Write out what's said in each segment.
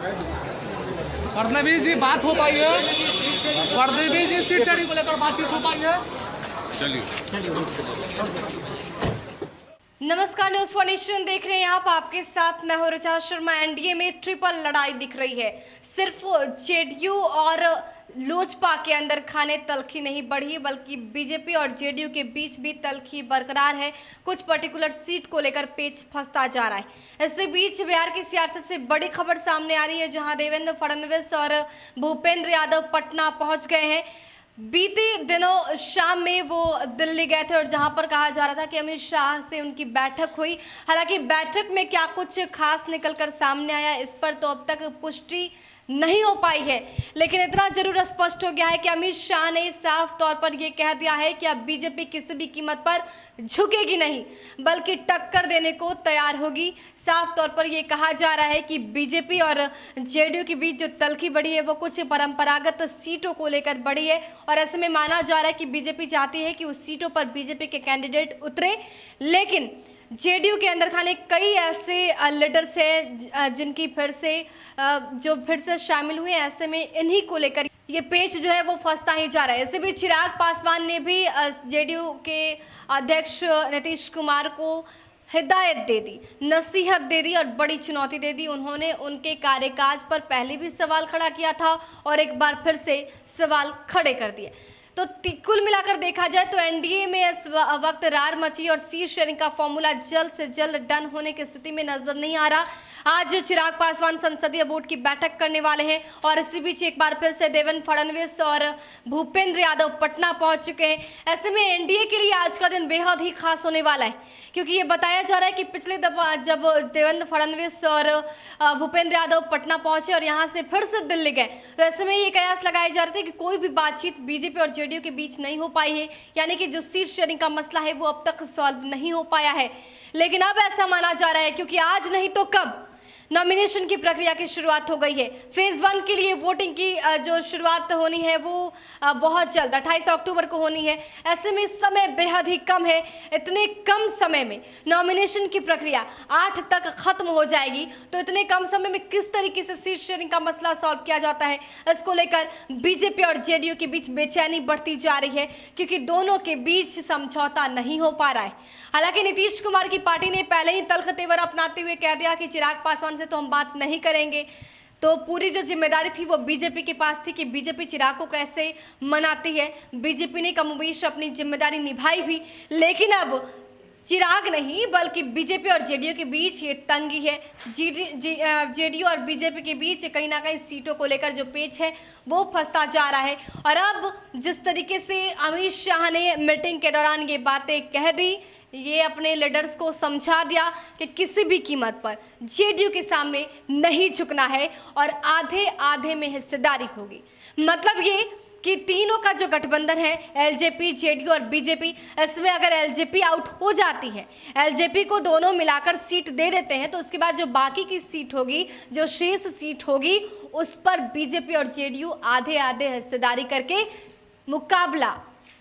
फडणवीस जी बात हो पाई है, फडणवीस जी सीट शेयरिंग को लेकर बातचीत हो पाई है। नमस्कार, न्यूज फॉर नेशन देख रहे हैं आप। आपके साथ मैं हूं ऋचा शर्मा। एनडीए में ट्रिपल लड़ाई दिख रही है। सिर्फ जेडीयू और लोजपा के अंदर खाने तलखी नहीं बढ़ी, बल्कि बीजेपी और जेडीयू के बीच भी तलखी बरकरार है। कुछ पर्टिकुलर सीट को लेकर पेच फंसता जा रहा है। इसी बीच बिहार की सियासत से बड़ी खबर सामने आ रही है, जहां देवेंद्र फडणवीस और भूपेंद्र यादव पटना पहुंच गए हैं। बीते दिनों शाम में वो दिल्ली गए थे और जहां पर कहा जा रहा था कि अमित शाह से उनकी बैठक हुई। हालांकि बैठक में क्या कुछ खास निकलकर सामने आया, इस पर तो अब तक पुष्टि नहीं हो पाई है, लेकिन इतना जरूर स्पष्ट हो गया है कि अमित शाह ने साफ तौर पर यह कह दिया है कि अब बीजेपी किसी भी कीमत पर झुकेगी नहीं, बल्कि टक्कर देने को तैयार होगी। साफ तौर पर यह कहा जा रहा है कि बीजेपी और जेडीयू के बीच जो तलखी बढ़ी है वो कुछ परंपरागत सीटों को लेकर बढ़ी है, और ऐसे में माना जा रहा है कि बीजेपी चाहती है कि उस सीटों पर बीजेपी के कैंडिडेट उतरे। लेकिन जेडीयू के अंदर खाने कई ऐसे लीडर्स हैं जिनकी फिर से शामिल हुए। ऐसे में इन्हीं को लेकर ये पेच जो है वो फंसता ही जा रहा है। इसी बीच चिराग पासवान ने भी जेडीयू के अध्यक्ष नीतीश कुमार को हिदायत दे दी, नसीहत दे दी और बड़ी चुनौती दे दी। उन्होंने उनके कार्यकाज पर पहले भी सवाल खड़ा किया था और एक बार फिर से सवाल खड़े कर दिए। तो कुल मिलाकर देखा जाए तो एनडीए में इस वक्त रार मची और सीट शेयरिंग का फॉर्मूला जल्द से जल्द डन होने की स्थिति में नजर नहीं आ रहा। आज चिराग पासवान संसदीय बोर्ड की बैठक करने वाले हैं और इसी बीच एक बार फिर से देवेंद्र फडणवीस और भूपेंद्र यादव पटना पहुंच चुके हैं। ऐसे में एनडीए के लिए आज का दिन बेहद ही खास होने वाला है, क्योंकि ये बताया जा रहा है कि पिछले दफा जब देवेंद्र फडणवीस और भूपेंद्र यादव पटना पहुंचे और यहां से फिर से दिल्ली गए, तो ऐसे में ये कयास लगाए जा रहे थे कि कोई भी बातचीत बीजेपी और जेडीयू के बीच नहीं हो पाई है, यानी कि जो सीट शेयरिंग का मसला है वो अब तक सॉल्व नहीं हो पाया है। लेकिन अब ऐसा माना जा रहा है, क्योंकि आज नहीं तो कब नॉमिनेशन की प्रक्रिया की शुरुआत हो गई है। फेज 1 के लिए वोटिंग की जो शुरुआत होनी है वो बहुत जल्द 28 अक्टूबर को होनी है। ऐसे में समय बेहद ही कम है। इतने कम समय में नॉमिनेशन की प्रक्रिया 8 तक खत्म हो जाएगी, तो इतने कम समय में किस तरीके से सीट शेयरिंग का मसला सॉल्व किया जाता है, इसको लेकर बीजेपी और जेडीयू के बीच बेचैनी बढ़ती जा रही है, क्योंकि दोनों के बीच समझौता नहीं हो पा रहा है। हालांकि नीतीश कुमार की पार्टी ने पहले ही तल्ख तेवर अपनाते हुए कह दिया कि चिराग पासवान से तो हम बात नहीं करेंगे। तो पूरी जो जिम्मेदारी थी वो बीजेपी के पास थी कि बीजेपी चिराग को कैसे मनाती है। बीजेपी ने कमोबेश अपनी जिम्मेदारी निभाई भी, लेकिन अब चिराग नहीं बल्कि बीजेपी और जेडीयू के बीच ये तंगी है। जेडीयू और बीजेपी के बीच कहीं ना कहीं सीटों को लेकर जो पेच है वो फंसता जा रहा है। और अब जिस तरीके से अमित शाह ने मीटिंग के दौरान ये बातें कह दी, ये अपने लीडर्स को समझा दिया कि किसी भी कीमत पर जेडीयू के सामने नहीं झुकना है और आधे आधे में हिस्सेदारी होगी। मतलब ये कि तीनों का जो गठबंधन है एलजेपी, जेडीयू और बीजेपी, इसमें अगर एलजेपी आउट हो जाती है, एलजेपी को दोनों मिलाकर सीट दे देते हैं, तो उसके बाद जो बाकी की सीट होगी, जो शेष सीट होगी, उस पर बीजेपी और जेडीयू आधे आधे हिस्सेदारी करके मुकाबला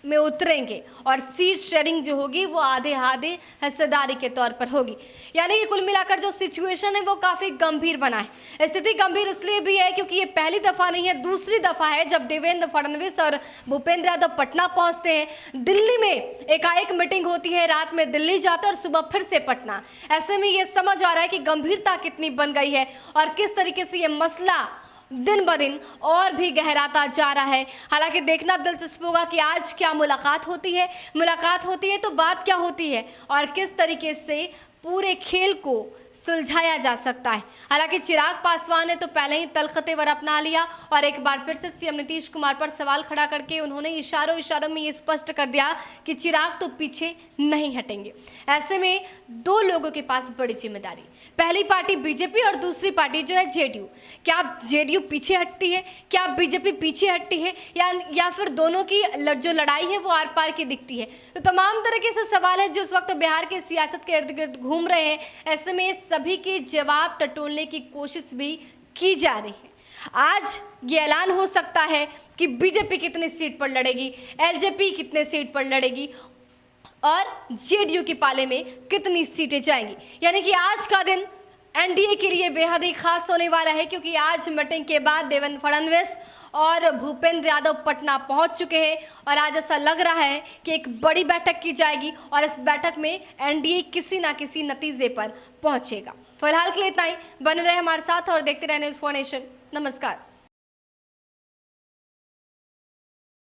में उतरेंगे और सीट शेयरिंग जो होगी वो आधे आधे हिस्सेदारी के तौर पर होगी। यानी कि कुल मिलाकर जो सिचुएशन है वो काफ़ी गंभीर बना है। स्थिति गंभीर इसलिए भी है क्योंकि ये पहली दफ़ा नहीं है, दूसरी दफ़ा है जब देवेंद्र फडणवीस और भूपेंद्र यादव पटना पहुंचते हैं। दिल्ली में एकाएक मीटिंग होती है, रात में दिल्ली जाते हैं और सुबह फिर से पटना। ऐसे में ये समझ आ रहा है कि गंभीरता कितनी बन गई है और किस तरीके से ये मसला दिन ब दिन और भी गहराता जा रहा है। हालांकि देखना दिलचस्प होगा कि आज क्या मुलाकात होती है तो बात क्या होती है और किस तरीके से पूरे खेल को सुलझाया जा सकता है। हालांकि चिराग पासवान ने तो पहले ही तल्ख तेवर अपना लिया और एक बार फिर से सीएम नीतीश कुमार पर सवाल खड़ा करके उन्होंने इशारों में ये स्पष्ट कर दिया कि चिराग तो पीछे नहीं हटेंगे। ऐसे में दो लोगों के पास बड़ी जिम्मेदारी, पहली पार्टी बीजेपी और दूसरी पार्टी जो है जेडीयू। क्या जेडीयू पीछे हटती है, क्या बीजेपी पीछे हटती है, या फिर दोनों की जो लड़ाई है वो आर पार की दिखती है? तो तमाम तरीके से सवाल है जो इस वक्त बिहार के सियासत के इर्द गिर्द घूम रहे हैं। ऐसे में सभी के जवाब टटोलने की कोशिश भी की जा रही है। आज ये ऐलान हो सकता है कि बीजेपी कितनी सीट पर लड़ेगी, एलजेपी कितने सीट पर लड़ेगी और जेडीयू के पाले में कितनी सीटें जाएंगी। यानी कि आज का दिन एनडीए के लिए बेहद ही खास होने वाला है, क्योंकि आज मीटिंग के बाद देवेंद्र फडणवीस और भूपेंद्र यादव पटना पहुंच चुके हैं और आज ऐसा लग रहा है कि एक बड़ी बैठक की जाएगी और इस बैठक में एनडीए किसी ना किसी नतीजे पर पहुंचेगा। फिलहाल के लिए इतना ही। बने रहे हमारे साथ और देखते रहे न्यूज़ 4 नेशन। नमस्कार।